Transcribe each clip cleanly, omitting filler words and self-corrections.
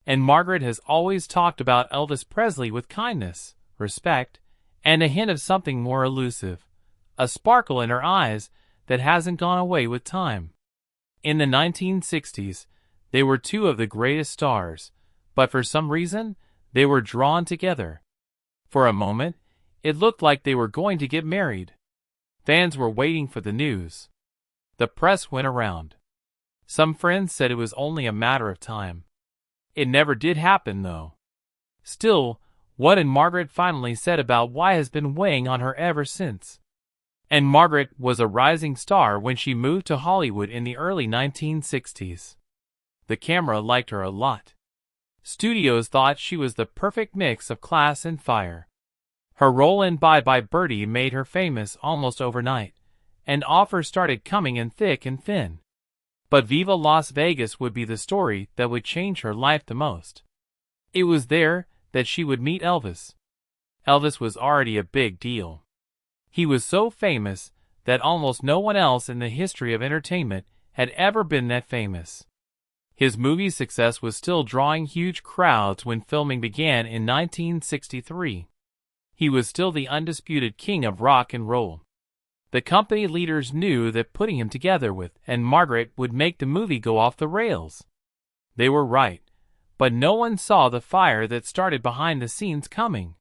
and Margaret has always talked about Elvis Presley with kindness, respect, and a hint of something more elusive, a sparkle in her eyes that hasn't gone away with time. In the 1960s, they were two of the greatest stars, but for some reason, they were drawn together. For a moment, it looked like they were going to get married. Fans were waiting for the news. The press went around. Some friends said it was only a matter of time. It never did happen, though. Still, what Ann-Margret finally said about why has been weighing on her ever since. Ann-Margret was a rising star when she moved to Hollywood in the early 1960s. The camera liked her a lot. Studios thought she was the perfect mix of class and fire. Her role in Bye Bye Birdie made her famous almost overnight, and offers started coming in thick and thin. But Viva Las Vegas would be the story that would change her life the most. It was there that she would meet Elvis. Elvis was already a big deal. He was so famous that almost no one else in the history of entertainment had ever been that famous. His movie success was still drawing huge crowds when filming began in 1963. He was still the undisputed king of rock and roll. The company leaders knew that putting him together with Ann-Margret would make the movie go off the rails. They were right, but no one saw the fire that started behind the scenes coming.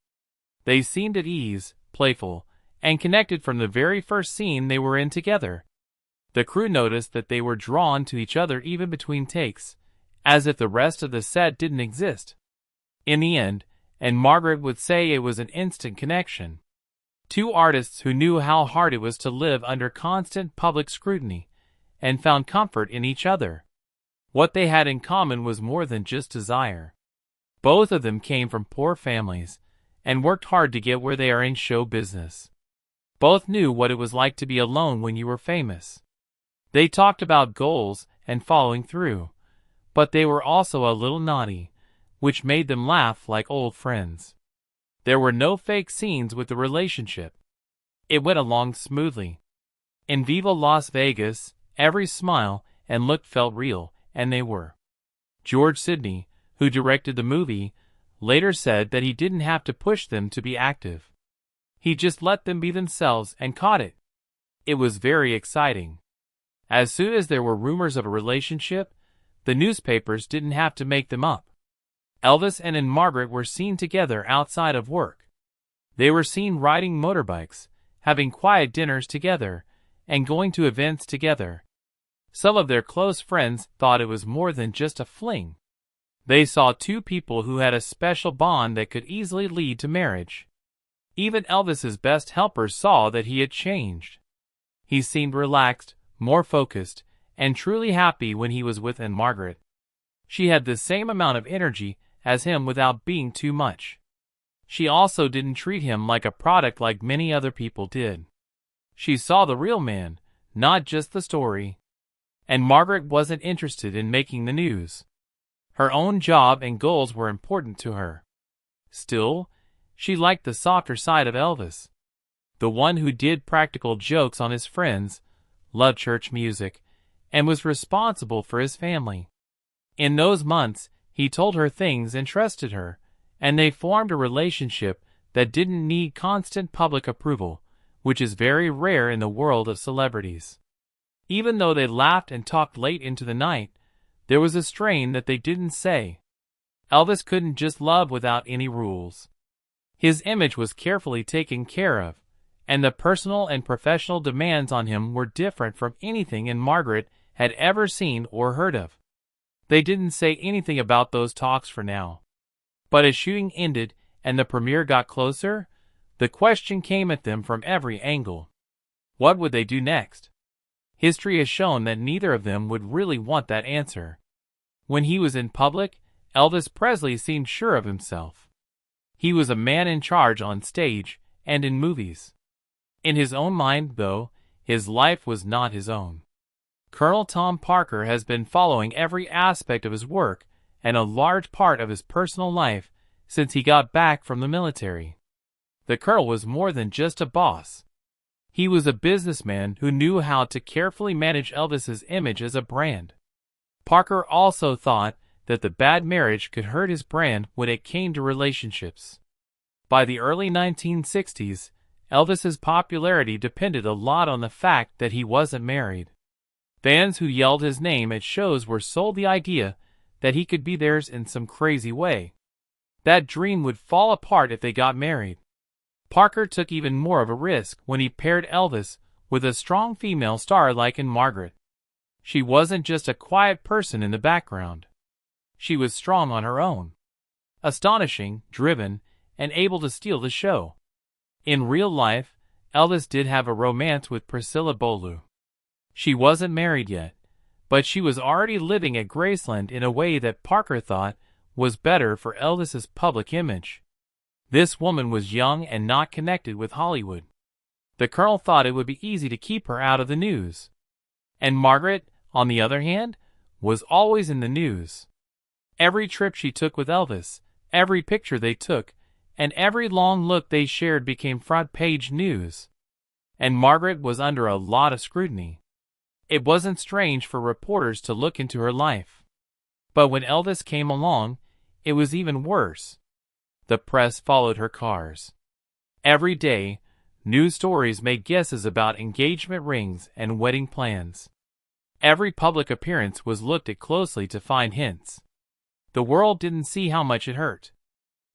They seemed at ease, playful, and connected from the very first scene they were in together. The crew noticed that they were drawn to each other even between takes, as if the rest of the set didn't exist. In the end, Ann-Margret would say it was an instant connection. Two artists who knew how hard it was to live under constant public scrutiny, and found comfort in each other. What they had in common was more than just desire. Both of them came from poor families, and worked hard to get where they are in show business. Both knew what it was like to be alone when you were famous. They talked about goals and following through, but they were also a little naughty, which made them laugh like old friends. There were no fake scenes with the relationship. It went along smoothly. In Viva Las Vegas, every smile and look felt real, and they were. George Sidney, who directed the movie, later said that he didn't have to push them to be active. He just let them be themselves and caught it. It was very exciting. As soon as there were rumors of a relationship, the newspapers didn't have to make them up. Elvis and Ann-Margret were seen together outside of work. They were seen riding motorbikes, having quiet dinners together, and going to events together. Some of their close friends thought it was more than just a fling. They saw two people who had a special bond that could easily lead to marriage. Even Elvis's best helpers saw that he had changed. He seemed relaxed, more focused, and truly happy when he was with Ann-Margret. She had the same amount of energy as him without being too much. She also didn't treat him like a product like many other people did. She saw the real man, not just the story. Ann-Margret wasn't interested in making the news. Her own job and goals were important to her. Still, she liked the softer side of Elvis. The one who did practical jokes on his friends, loved church music, and was responsible for his family. In those months, he told her things and trusted her, and they formed a relationship that didn't need constant public approval, which is very rare in the world of celebrities. Even though they laughed and talked late into the night, there was a strain that they didn't say. Elvis couldn't just love without any rules. His image was carefully taken care of, and the personal and professional demands on him were different from anything Ann-Margret had ever seen or heard of. They didn't say anything about those talks for now. But as shooting ended and the premiere got closer, the question came at them from every angle. What would they do next? History has shown that neither of them would really want that answer. When he was in public, Elvis Presley seemed sure of himself. He was a man in charge on stage and in movies. In his own mind, though, his life was not his own. Colonel Tom Parker has been following every aspect of his work and a large part of his personal life since he got back from the military. The Colonel was more than just a boss. He was a businessman who knew how to carefully manage Elvis's image as a brand. Parker also thought that the bad marriage could hurt his brand when it came to relationships. By the early 1960s, Elvis's popularity depended a lot on the fact that he wasn't married. Fans who yelled his name at shows were sold the idea that he could be theirs in some crazy way. That dream would fall apart if they got married. Parker took even more of a risk when he paired Elvis with a strong female star like Ann-Margret. She wasn't just a quiet person in the background. She was strong on her own. Astonishing, driven, and able to steal the show. In real life, Elvis did have a romance with Priscilla Beaulieu. She wasn't married yet, but she was already living at Graceland in a way that Parker thought was better for Elvis's public image. This woman was young and not connected with Hollywood. The Colonel thought it would be easy to keep her out of the news. Ann-Margret, on the other hand, was always in the news. Every trip she took with Elvis, every picture they took, and every long look they shared became front-page news. Ann-Margret was under a lot of scrutiny. It wasn't strange for reporters to look into her life. But when Elvis came along, it was even worse. The press followed her cars. Every day, news stories made guesses about engagement rings and wedding plans. Every public appearance was looked at closely to find hints. The world didn't see how much it hurt.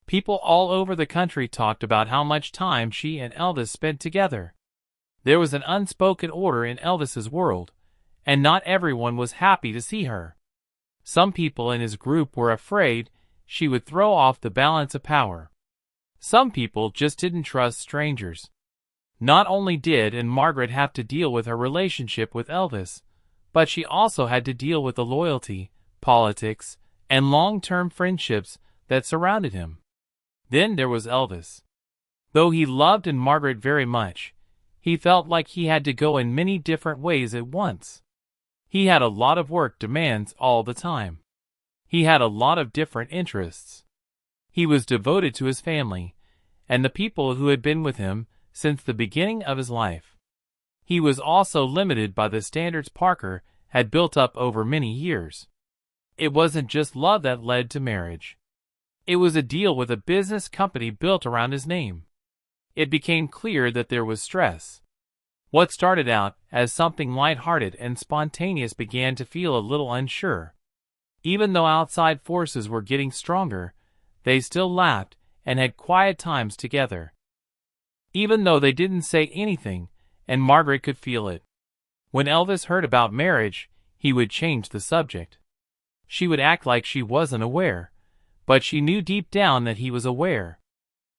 People all over the country talked about how much time she and Elvis spent together. There was an unspoken order in Elvis's world, and not everyone was happy to see her. Some people in his group were afraid she would throw off the balance of power. Some people just didn't trust strangers. Not only did Ann-Margret have to deal with her relationship with Elvis, but she also had to deal with the loyalty, politics, and long-term friendships that surrounded him. Then there was Elvis. Though he loved Ann-Margret very much, he felt like he had to go in many different ways at once. He had a lot of work demands all the time. He had a lot of different interests. He was devoted to his family and the people who had been with him since the beginning of his life. He was also limited by the standards Parker had built up over many years. It wasn't just love that led to marriage. It was a deal with a business company built around his name. It became clear that there was stress. What started out as something lighthearted and spontaneous began to feel a little unsure. Even though outside forces were getting stronger, they still laughed and had quiet times together. Even though they didn't say anything, Ann-Margret could feel it. When Elvis heard about marriage, he would change the subject. She would act like she wasn't aware, but she knew deep down that he was aware.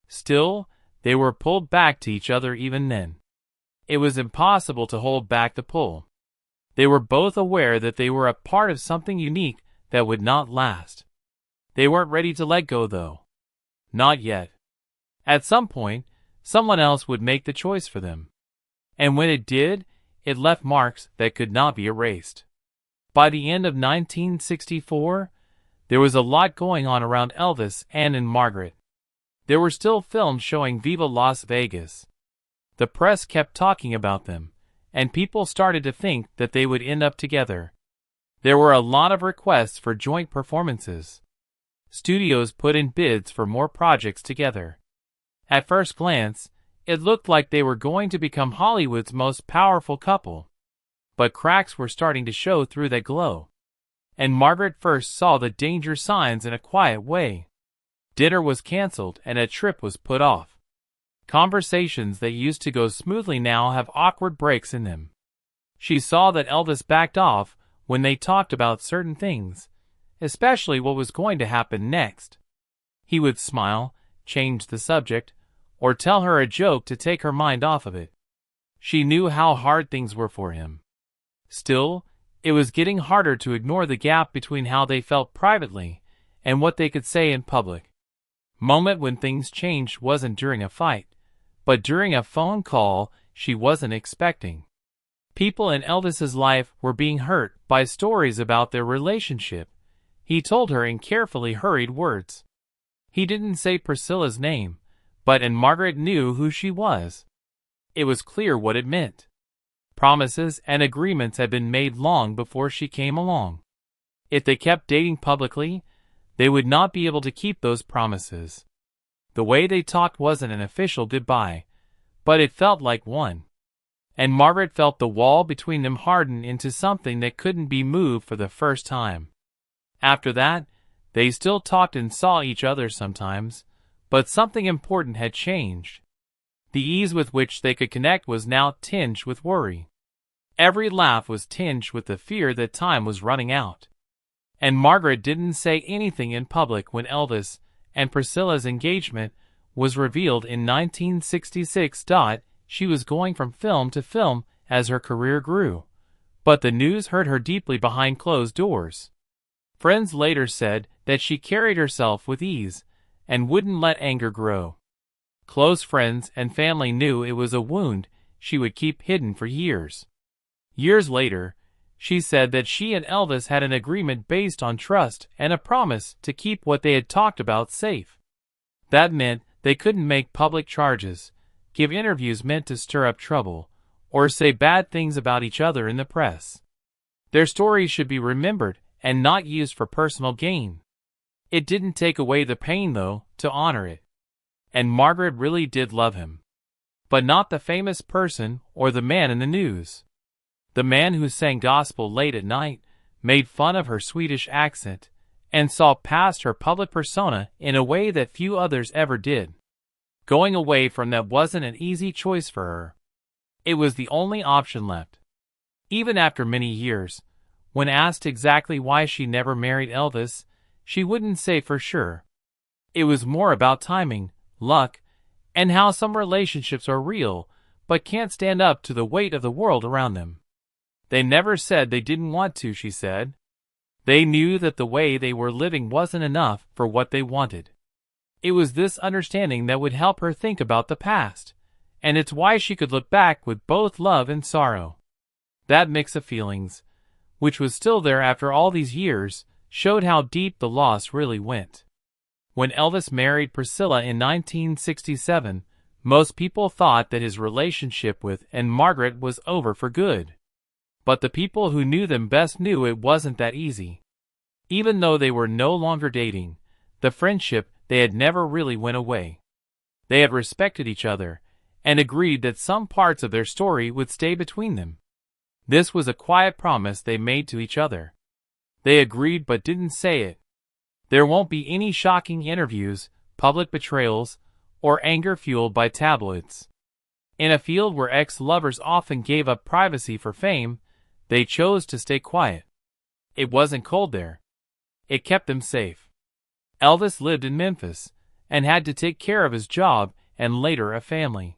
Still, they were pulled back to each other even then. It was impossible to hold back the pull. They were both aware that they were a part of something unique that would not last. They weren't ready to let go, though. Not yet. At some point, someone else would make the choice for them. And when it did, it left marks that could not be erased. By the end of 1964, there was a lot going on around Elvis and Ann-Margret. There were still films showing Viva Las Vegas. The press kept talking about them, and people started to think that they would end up together. There were a lot of requests for joint performances. Studios put in bids for more projects together. At first glance, it looked like they were going to become Hollywood's most powerful couple. But cracks were starting to show through that glow. Ann-Margret first saw the danger signs in a quiet way. Dinner was canceled and a trip was put off. Conversations that used to go smoothly now have awkward breaks in them. She saw that Elvis backed off when they talked about certain things, especially what was going to happen next. He would smile, change the subject, or tell her a joke to take her mind off of it. She knew how hard things were for him. Still, it was getting harder to ignore the gap between how they felt privately and what they could say in public. Moment when things changed wasn't during a fight, but during a phone call she wasn't expecting. People in Elvis's life were being hurt by stories about their relationship. He told her in carefully hurried words. He didn't say Priscilla's name, but Ann-Margret knew who she was. It was clear what it meant. Promises and agreements had been made long before she came along. If they kept dating publicly, they would not be able to keep those promises. The way they talked wasn't an official goodbye, but it felt like one. And Margaret felt the wall between them harden into something that couldn't be moved for the first time. After that, they still talked and saw each other sometimes, but something important had changed. The ease with which they could connect was now tinged with worry. Every laugh was tinged with the fear that time was running out. And Margaret didn't say anything in public when Elvis and Priscilla's engagement was revealed in 1966. She was going from film to film as her career grew, but the news hurt her deeply behind closed doors. Friends later said that she carried herself with ease and wouldn't let anger grow. Close friends and family knew it was a wound she would keep hidden for years. Years later, she said that she and Elvis had an agreement based on trust and a promise to keep what they had talked about safe. That meant they couldn't make public charges, give interviews meant to stir up trouble, or say bad things about each other in the press. Their stories should be remembered and not used for personal gain. It didn't take away the pain, though, to honor it. And Margaret really did love him. But not the famous person or the man in the news. The man who sang gospel late at night, made fun of her Swedish accent, and saw past her public persona in a way that few others ever did. Going away from that wasn't an easy choice for her. It was the only option left. Even after many years, when asked exactly why she never married Elvis, she wouldn't say for sure. It was more about timing, luck, and how some relationships are real, but can't stand up to the weight of the world around them. They never said they didn't want to, she said. They knew that the way they were living wasn't enough for what they wanted. It was this understanding that would help her think about the past, and it's why she could look back with both love and sorrow. That mix of feelings, which was still there after all these years, showed how deep the loss really went. When Elvis married Priscilla in 1967, most people thought that his relationship with Ann-Margret was over for good. But the people who knew them best knew it wasn't that easy. Even though they were no longer dating, the friendship they had never really went away. They had respected each other, and agreed that some parts of their story would stay between them. This was a quiet promise they made to each other. They agreed but didn't say it. There won't be any shocking interviews, public betrayals, or anger fueled by tabloids. In a field where ex-lovers often gave up privacy for fame, they chose to stay quiet. It wasn't cold there. It kept them safe. Elvis lived in Memphis, and had to take care of his job and later a family.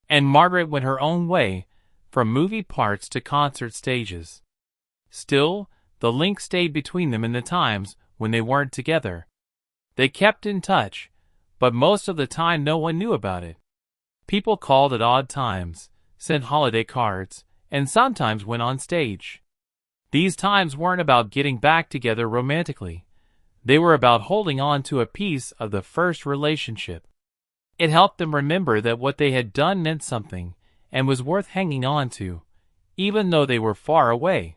And Margaret went her own way, from movie parts to concert stages. Still, the link stayed between them in the times when they weren't together. They kept in touch, but most of the time no one knew about it. People called at odd times, sent holiday cards, and sometimes went on stage. These times weren't about getting back together romantically. They were about holding on to a piece of the first relationship. It helped them remember that what they had done meant something, and was worth hanging on to, even though they were far away.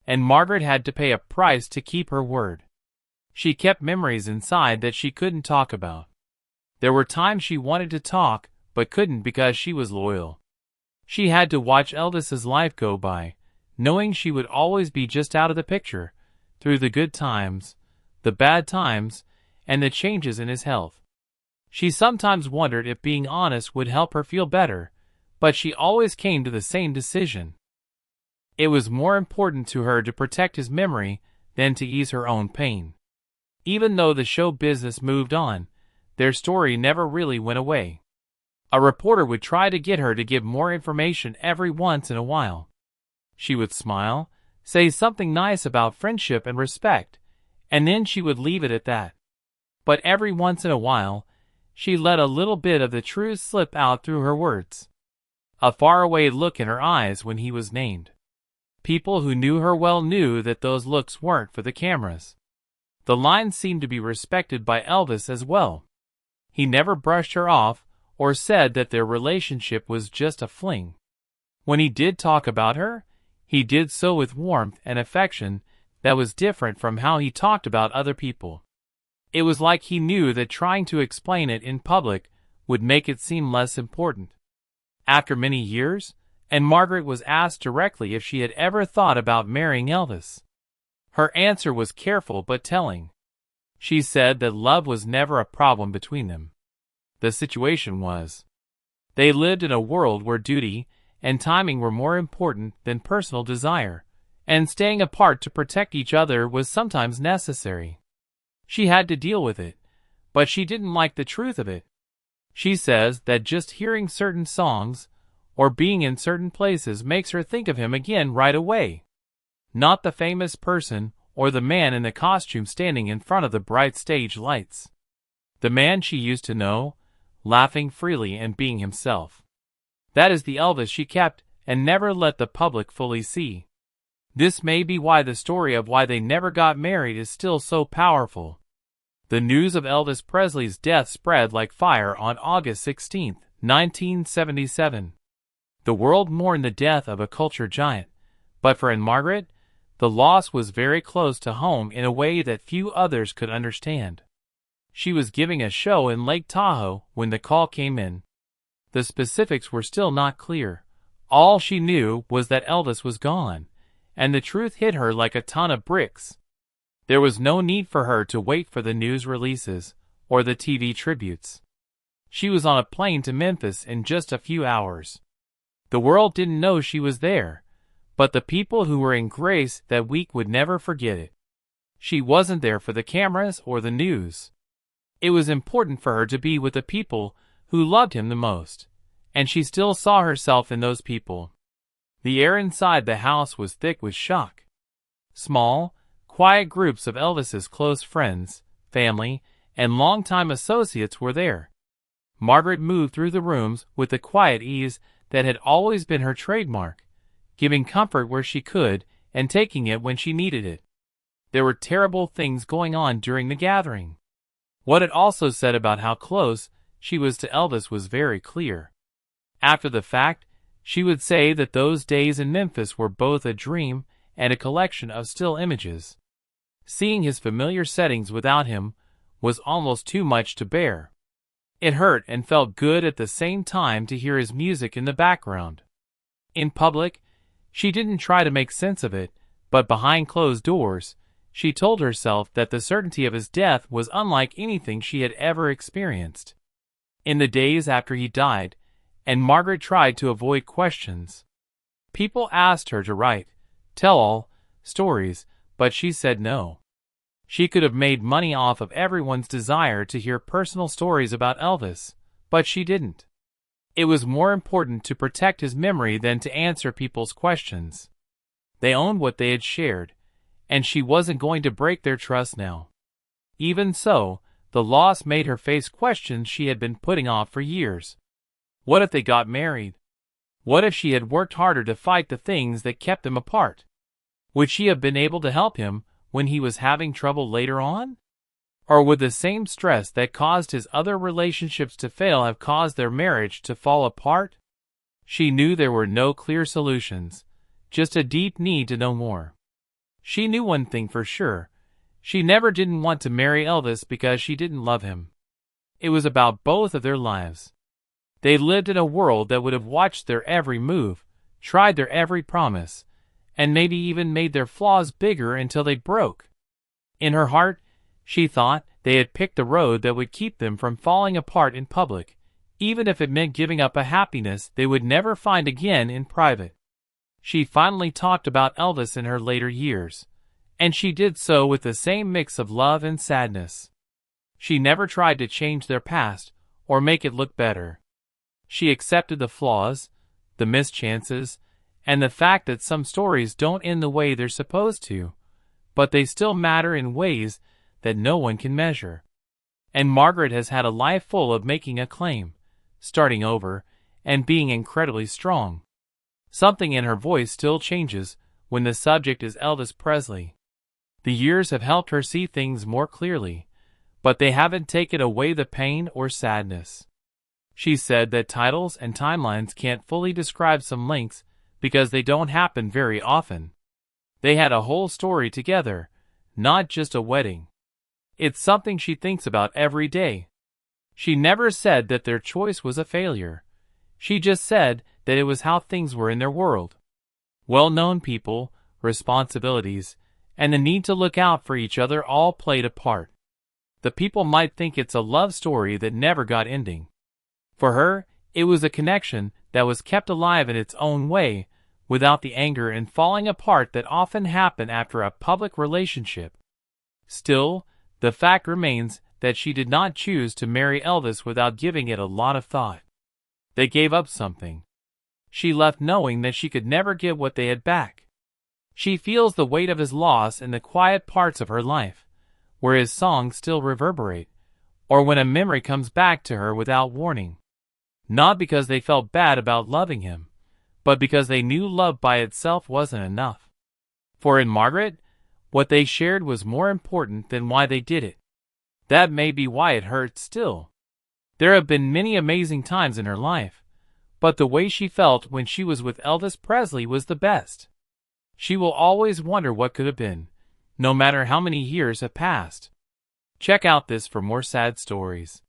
And Margaret had to pay a price to keep her word. She kept memories inside that she couldn't talk about. There were times she wanted to talk, but couldn't because she was loyal. She had to watch Elvis's life go by, knowing she would always be just out of the picture, through the good times, the bad times, and the changes in his health. She sometimes wondered if being honest would help her feel better, but she always came to the same decision. It was more important to her to protect his memory than to ease her own pain. Even though the show business moved on, their story never really went away. A reporter would try to get her to give more information every once in a while. She would smile, say something nice about friendship and respect, and then she would leave it at that. But every once in a while, she let a little bit of the truth slip out through her words. A faraway look in her eyes when he was named. People who knew her well knew that those looks weren't for the cameras. The lines seemed to be respected by Elvis as well. He never brushed her off, or said that their relationship was just a fling. When he did talk about her, he did so with warmth and affection that was different from how he talked about other people. It was like he knew that trying to explain it in public would make it seem less important. After many years, Ann-Margret was asked directly if she had ever thought about marrying Elvis. Her answer was careful but telling. She said that love was never a problem between them. The situation was, they lived in a world where duty and timing were more important than personal desire, and staying apart to protect each other was sometimes necessary. She had to deal with it, but she didn't like the truth of it. She says that just hearing certain songs or being in certain places makes her think of him again right away. Not the famous person or the man in the costume standing in front of the bright stage lights. The man she used to know, laughing freely and being himself. That is the Elvis she kept and never let the public fully see. This may be why the story of why they never got married is still so powerful. The news of Elvis Presley's death spread like fire on August 16, 1977. The world mourned the death of a culture giant, but for Ann-Margret, the loss was very close to home in a way that few others could understand. She was giving a show in Lake Tahoe when the call came in. The specifics were still not clear. All she knew was that Elvis was gone, and the truth hit her like a ton of bricks. There was no need for her to wait for the news releases or the TV tributes. She was on a plane to Memphis in just a few hours. The world didn't know she was there, but the people who were in Grace that week would never forget it. She wasn't there for the cameras or the news. It was important for her to be with the people who loved him the most, and she still saw herself in those people. The air inside the house was thick with shock. Small, quiet groups of Elvis's close friends, family, and longtime associates were there. Margaret moved through the rooms with the quiet ease that had always been her trademark, giving comfort where she could and taking it when she needed it. There were terrible things going on during the gathering. What it also said about how close she was to Elvis was very clear. After the fact, she would say that those days in Memphis were both a dream and a collection of still images. Seeing his familiar settings without him was almost too much to bear. It hurt and felt good at the same time to hear his music in the background. In public, she didn't try to make sense of it, but behind closed doors, she told herself that the certainty of his death was unlike anything she had ever experienced. In the days after he died, Ann-Margret tried to avoid questions. People asked her to write, tell-all stories, but she said no. She could have made money off of everyone's desire to hear personal stories about Elvis, but she didn't. It was more important to protect his memory than to answer people's questions. They owned what they had shared, and she wasn't going to break their trust now. Even so, the loss made her face questions she had been putting off for years. What if they got married? What if she had worked harder to fight the things that kept them apart? Would she have been able to help him when he was having trouble later on? Or would the same stress that caused his other relationships to fail have caused their marriage to fall apart? She knew there were no clear solutions, just a deep need to know more. She knew one thing for sure. She never didn't want to marry Elvis because she didn't love him. It was about both of their lives. They lived in a world that would have watched their every move, tried their every promise, and maybe even made their flaws bigger until they broke. In her heart, she thought they had picked the road that would keep them from falling apart in public, even if it meant giving up a happiness they would never find again in private. She finally talked about Elvis in her later years, and she did so with the same mix of love and sadness. She never tried to change their past or make it look better. She accepted the flaws, the missed chances, and the fact that some stories don't end the way they're supposed to, but they still matter in ways that no one can measure. And Margaret has had a life full of making a claim, starting over, and being incredibly strong. Something in her voice still changes when the subject is Elvis Presley. The years have helped her see things more clearly, but they haven't taken away the pain or sadness. She said that titles and timelines can't fully describe some links because they don't happen very often. They had a whole story together, not just a wedding. It's something she thinks about every day. She never said that their choice was a failure. She just said that it was how things were in their world. Well-known people, responsibilities, and the need to look out for each other all played a part. The people might think it's a love story that never got ending. For her, it was a connection that was kept alive in its own way, without the anger and falling apart that often happen after a public relationship. Still, the fact remains that she did not choose to marry Elvis without giving it a lot of thought. They gave up something. She left knowing that she could never get what they had back. She feels the weight of his loss in the quiet parts of her life, where his songs still reverberate, or when a memory comes back to her without warning. Not because they felt bad about loving him, but because they knew love by itself wasn't enough. For Ann-Margret, what they shared was more important than why they did it. That may be why it hurts still. There have been many amazing times in her life, but the way she felt when she was with Elvis Presley was the best. She will always wonder what could have been, no matter how many years have passed. Check out this for more sad stories.